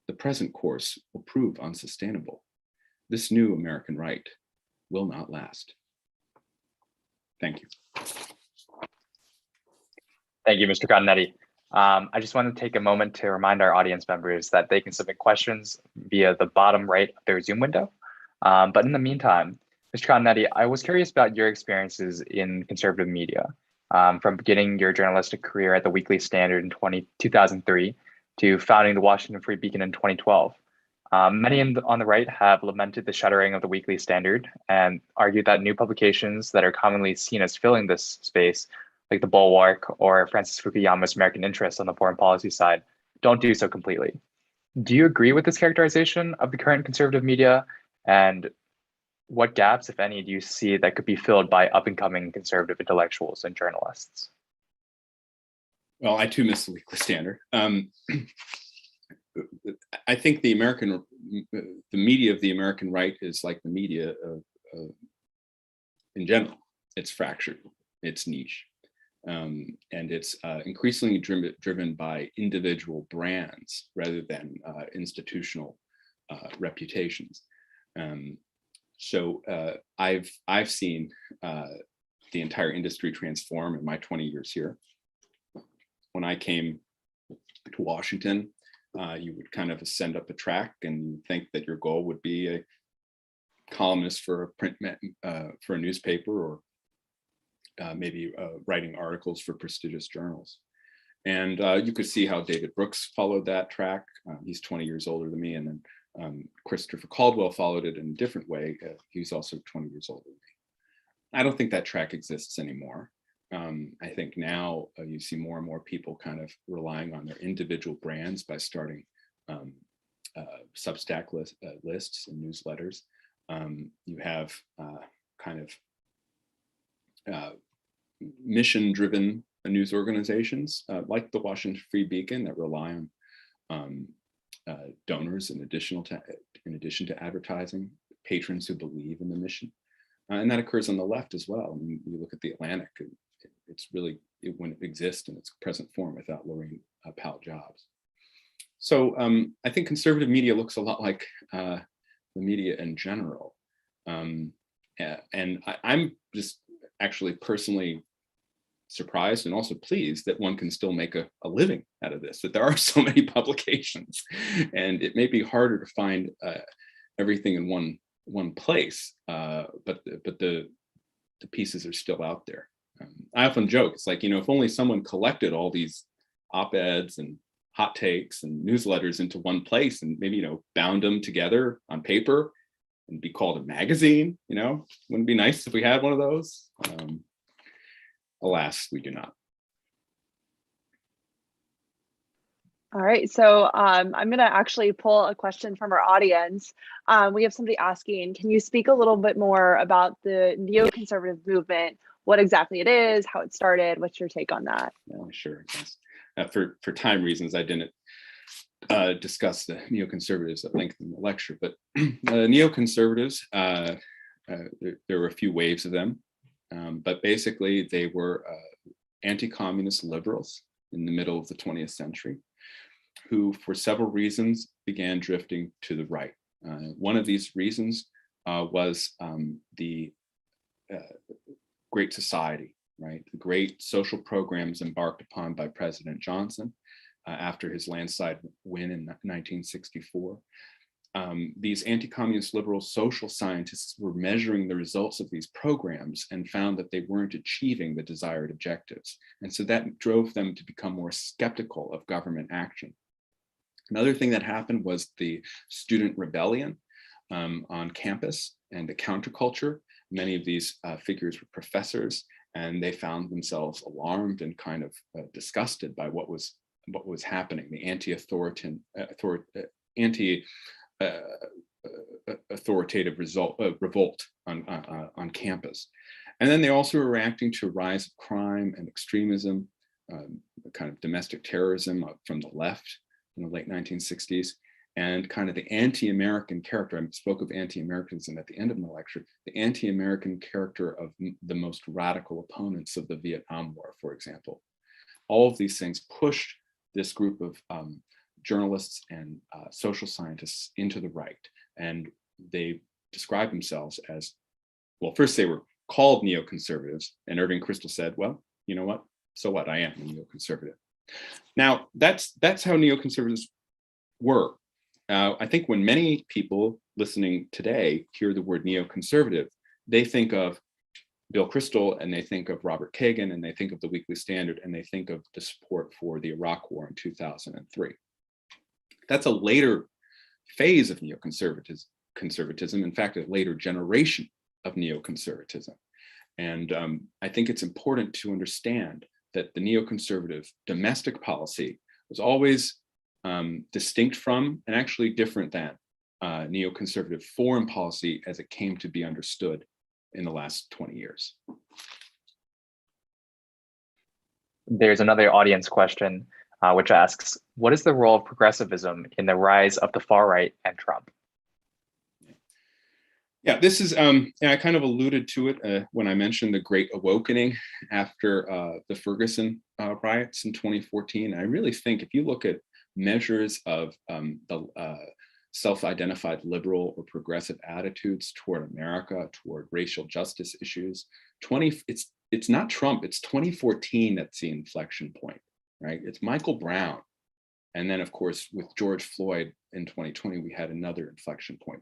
the present course will prove unsustainable. This new American right will not last. Thank you. Thank you, Mr. Continetti. I just want to take a moment to remind our audience members that they can submit questions via the bottom right of their Zoom window. But in the meantime, Mr. Continetti, I was curious about your experiences in conservative media, from beginning your journalistic career at the Weekly Standard in 2003 to founding the Washington Free Beacon in 2012. Many on the right have lamented the shuttering of the Weekly Standard and argued that new publications that are commonly seen as filling this space, like The Bulwark or Francis Fukuyama's American Interests on the foreign policy side, don't do so completely. Do you agree with this characterization of the current conservative media? And what gaps, if any, do you see that could be filled by up-and-coming conservative intellectuals and journalists? Well, I too miss the Weekly Standard. I think the media of the American right is like the media in general. It's fractured, it's niche, and it's increasingly driven by individual brands rather than institutional reputations. So I've seen the entire industry transform in my 20 years here. When I came to Washington, you would kind of ascend up a track and think that your goal would be a columnist for a print for a newspaper, or maybe writing articles for prestigious journals. And you could see how David Brooks followed that track. He's 20 years older than me, and then Christopher Caldwell followed it in a different way. He's also 20 years older than me. I don't think that track exists anymore. I think now you see more and more people kind of relying on their individual brands by starting Substack lists and newsletters. You have kind of mission-driven news organizations like the Washington Free Beacon that rely on donors in addition to advertising, patrons who believe in the mission. And that occurs on the left as well. I mean, you look at the Atlantic, it wouldn't exist in its present form without Lorraine Powell Jobs. So I think conservative media looks a lot like the media in general. And I'm just actually personally surprised and also pleased that one can still make a living out of this, that there are so many publications. And it may be harder to find everything in one place, but the pieces are still out there. I often joke, it's like, if only someone collected all these op-eds and hot takes and newsletters into one place and maybe, bound them together on paper and be called a magazine, wouldn't it be nice if we had one of those? Alas, we do not. All right, so I'm going to actually pull a question from our audience. We have somebody asking, can you speak a little bit more about the neoconservative movement, what exactly it is, how it started, what's your take on that? Yeah, sure. Yes. For time reasons, I didn't discuss the neoconservatives at length in the lecture, but neoconservatives, there were a few waves of them, but basically they were anti-communist liberals in the middle of the 20th century, who for several reasons began drifting to the right. One of these reasons was the Great Society, right? The great social programs embarked upon by President Johnson after his landslide win in 1964. These anti-communist liberal social scientists were measuring the results of these programs and found that they weren't achieving the desired objectives. And so that drove them to become more skeptical of government action. Another thing that happened was the student rebellion on campus and the counterculture. Many of these figures were professors, and they found themselves alarmed and kind of disgusted by what was happening, the anti-authoritative revolt on campus. And then they also were reacting to a rise of crime and extremism, kind of domestic terrorism from the left in the late 1960s. And kind of the anti-American character, I spoke of anti-Americanism at the end of my lecture, the anti-American character of the most radical opponents of the Vietnam War, for example. All of these things pushed this group of journalists and social scientists into the right. And they described themselves as, well, first they were called neoconservatives, and Irving Kristol said, well, you know what, so what, I am a neoconservative. Now, that's how neoconservatives were. I think when many people listening today hear the word neoconservative, they think of Bill Kristol, and they think of Robert Kagan, and they think of the Weekly Standard, and they think of the support for the Iraq War in 2003. That's a later phase of neoconservatism, in fact, a later generation of neoconservatism. And I think it's important to understand that the neoconservative domestic policy was always distinct from and actually different than neoconservative foreign policy as it came to be understood in the last 20 years. There's another audience question, which asks, what is the role of progressivism in the rise of the far right and Trump? Yeah, this is, I kind of alluded to it when I mentioned the Great Awakening after the Ferguson riots in 2014. I really think if you look at measures of the self-identified liberal or progressive attitudes toward America, toward racial justice issues, it's not Trump, it's 2014 that's the inflection point, right? It's Michael Brown. And then, of course, with George Floyd in 2020, we had another inflection point.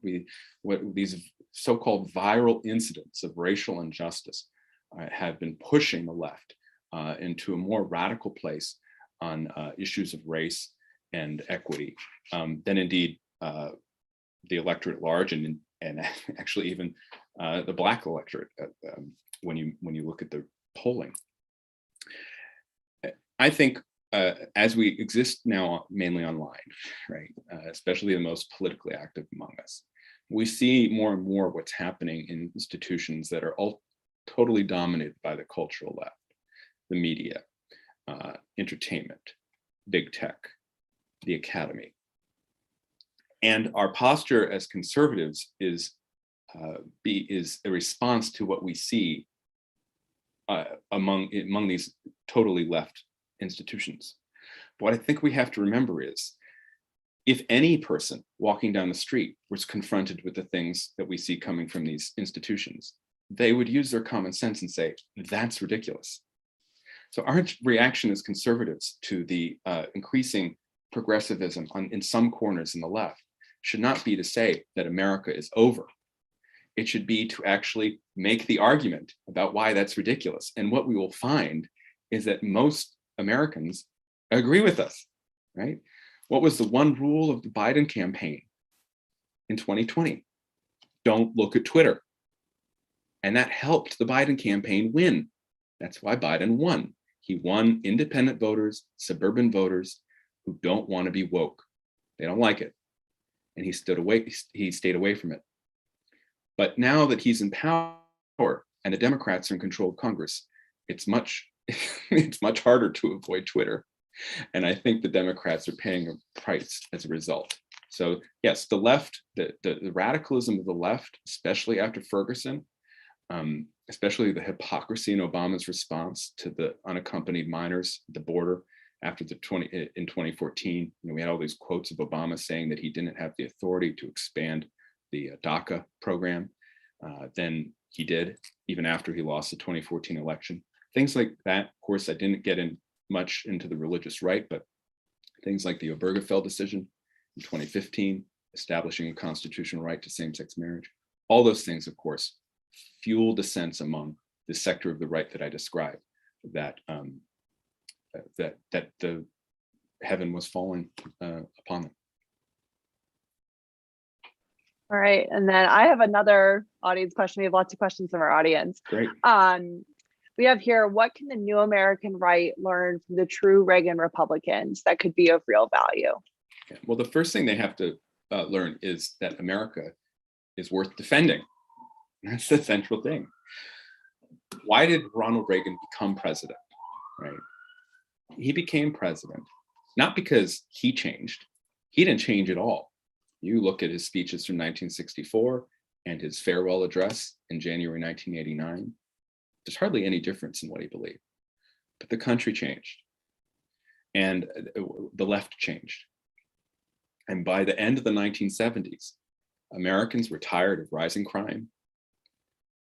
These so-called viral incidents of racial injustice have been pushing the left into a more radical place on issues of race and equity than indeed the electorate at large, and actually even the Black electorate when you look at the polling. I think as we exist now mainly online, right, especially the most politically active among us, we see more and more what's happening in institutions that are all totally dominated by the cultural left, the media, entertainment, big tech, the academy. And our posture as conservatives is a response to what we see among these totally left institutions. But what I think we have to remember is, if any person walking down the street was confronted with the things that we see coming from these institutions, they would use their common sense and say, that's ridiculous. So our reaction as conservatives to the increasing progressivism in some corners in the left should not be to say that America is over. It should be to actually make the argument about why that's ridiculous. And what we will find is that most Americans agree with us, right? What was the one rule of the Biden campaign in 2020? Don't look at Twitter. And that helped the Biden campaign win. That's why Biden won. He won independent voters, suburban voters who don't want to be woke. They don't like it. And he stayed away from it. But now that he's in power and the Democrats are in control of Congress, it's much harder to avoid Twitter. And I think the Democrats are paying a price as a result. So yes, the left, the radicalism of the left, especially after Ferguson, especially the hypocrisy in Obama's response to the unaccompanied minors at the border after in 2014, we had all these quotes of Obama saying that he didn't have the authority to expand the DACA program. Then he did, even after he lost the 2014 election. Things like that. Of course, I didn't get much into the religious right, but things like the Obergefell decision in 2015, establishing a constitutional right to same-sex marriage. All those things, of course, fueled the sense among the sector of the right that I described that that the heaven was falling upon them. All right, and then I have another audience question. We have lots of questions from our audience. Great. We have here, what can the new American right learn from the true Reagan Republicans that could be of real value? Yeah. Well, the first thing they have to learn is that America is worth defending. That's the central thing. Why did Ronald Reagan become president, right? He became president, not because he changed. He didn't change at all. You look at his speeches from 1964 and his farewell address in January 1989, there's hardly any difference in what he believed. But the country changed and the left changed. And by the end of the 1970s, Americans were tired of rising crime.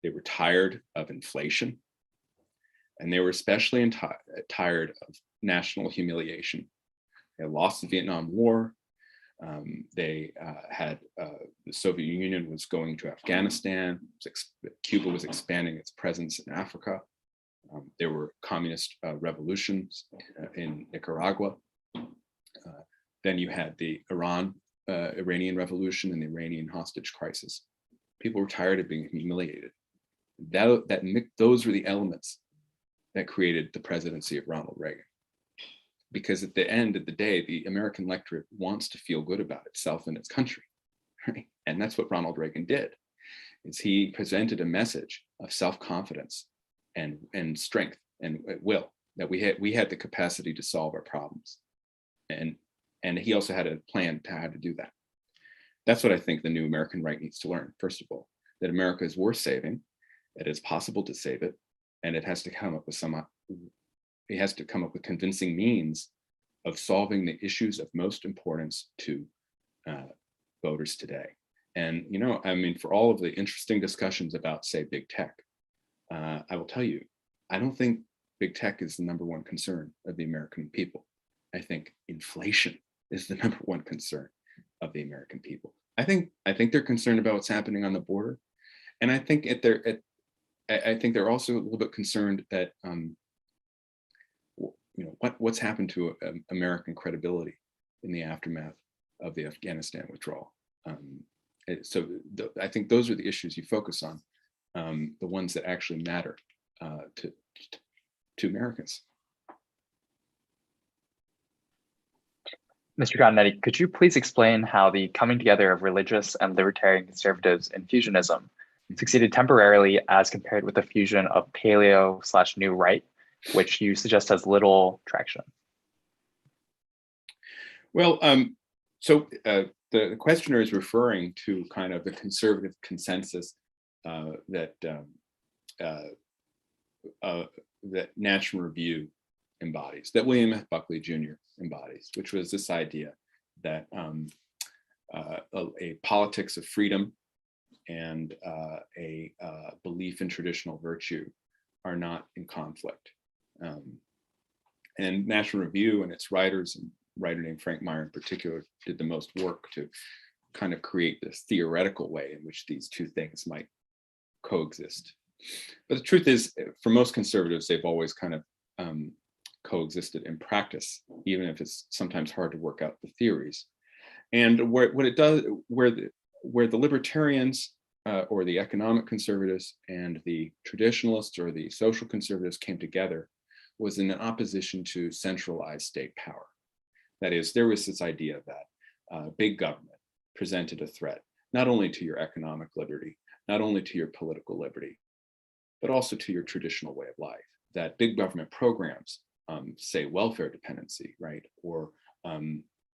They were tired of inflation. And they were especially tired of national humiliation. They had lost the Vietnam War. The Soviet Union was going to Afghanistan. Cuba was expanding its presence in Africa. There were communist revolutions in Nicaragua. Then you had the Iran Iranian Revolution and the Iranian hostage crisis. People were tired of being humiliated. Those were the elements that created the presidency of Ronald Reagan. Because at the end of the day, the American electorate wants to feel good about itself and its country, right? And that's what Ronald Reagan did, is he presented a message of self-confidence and strength and will, that we had the capacity to solve our problems. And he also had a plan to how to do that. That's what I think the new American right needs to learn, first of all, that America is worth saving, that it's possible to save it, and it has to come up with convincing means of solving the issues of most importance to voters today. And, I mean, for all of the interesting discussions about, say, big tech, I will tell you, I don't think big tech is the #1 concern of the American people. I think inflation is the #1 concern of the American people. I think they're concerned about what's happening on the border, and I think they're also a little bit concerned that what's happened to American credibility in the aftermath of the Afghanistan withdrawal. I think those are the issues you focus on, the ones that actually matter to Americans. Mr. Cottonetti, could you please explain how the coming together of religious and libertarian conservatives in fusionism succeeded temporarily as compared with the fusion of paleo/new right, which you suggest has little traction? Well, so the questioner is referring to kind of the conservative consensus that National Review embodies, that William F. Buckley Jr. embodies, which was this idea that a politics of freedom and a belief in traditional virtue are not in conflict. And National Review and its writers, and a writer named Frank Meyer in particular, did the most work to kind of create this theoretical way in which these two things might coexist. But the truth is, for most conservatives, they've always kind of coexisted in practice, even if it's sometimes hard to work out the theories. And where the libertarians or the economic conservatives and the traditionalists or the social conservatives came together was in opposition to centralized state power. That is, there was this idea that big government presented a threat, not only to your economic liberty, not only to your political liberty, but also to your traditional way of life. That big government programs, say welfare dependency, right, or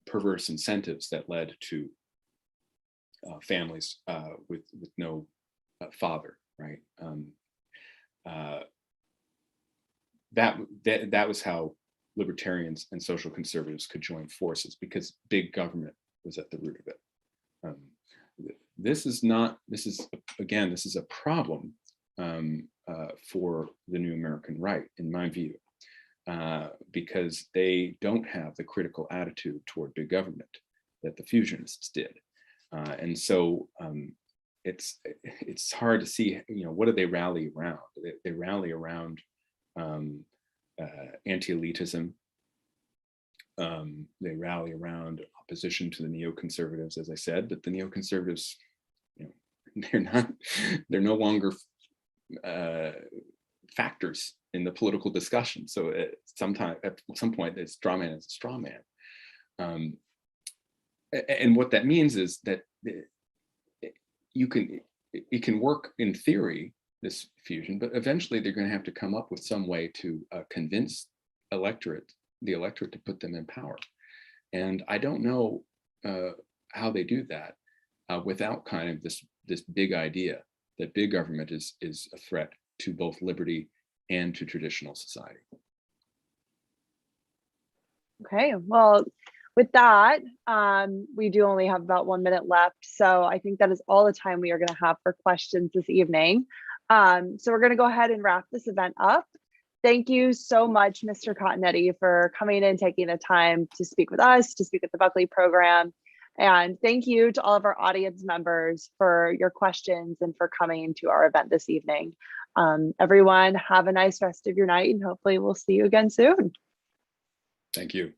perverse incentives that led to families with no father, right? That was how libertarians and social conservatives could join forces, because big government was at the root of it. This is a problem for the new American right, in my view, because they don't have the critical attitude toward big government that the fusionists did. And so it's hard to see, what do they rally around? They rally around anti-elitism. They rally around opposition to the neoconservatives, as I said, but the neoconservatives, they're no longer factors in the political discussion. So at some point, it's straw man is a straw man. And what that means is that it can work in theory, this fusion, but eventually they're going to have to come up with some way to convince the electorate to put them in power. And I don't know how they do that without kind of this big idea that big government is a threat to both liberty and to traditional society. Okay, well, with that, we do only have about 1 minute left. So I think that is all the time we are going to have for questions this evening. So we're going to go ahead and wrap this event up. Thank you so much, Mr. Cottonetti, for coming in, taking the time to speak with us, to speak with the Buckley program. And thank you to all of our audience members for your questions and for coming to our event this evening. Everyone, have a nice rest of your night, and hopefully we'll see you again soon. Thank you.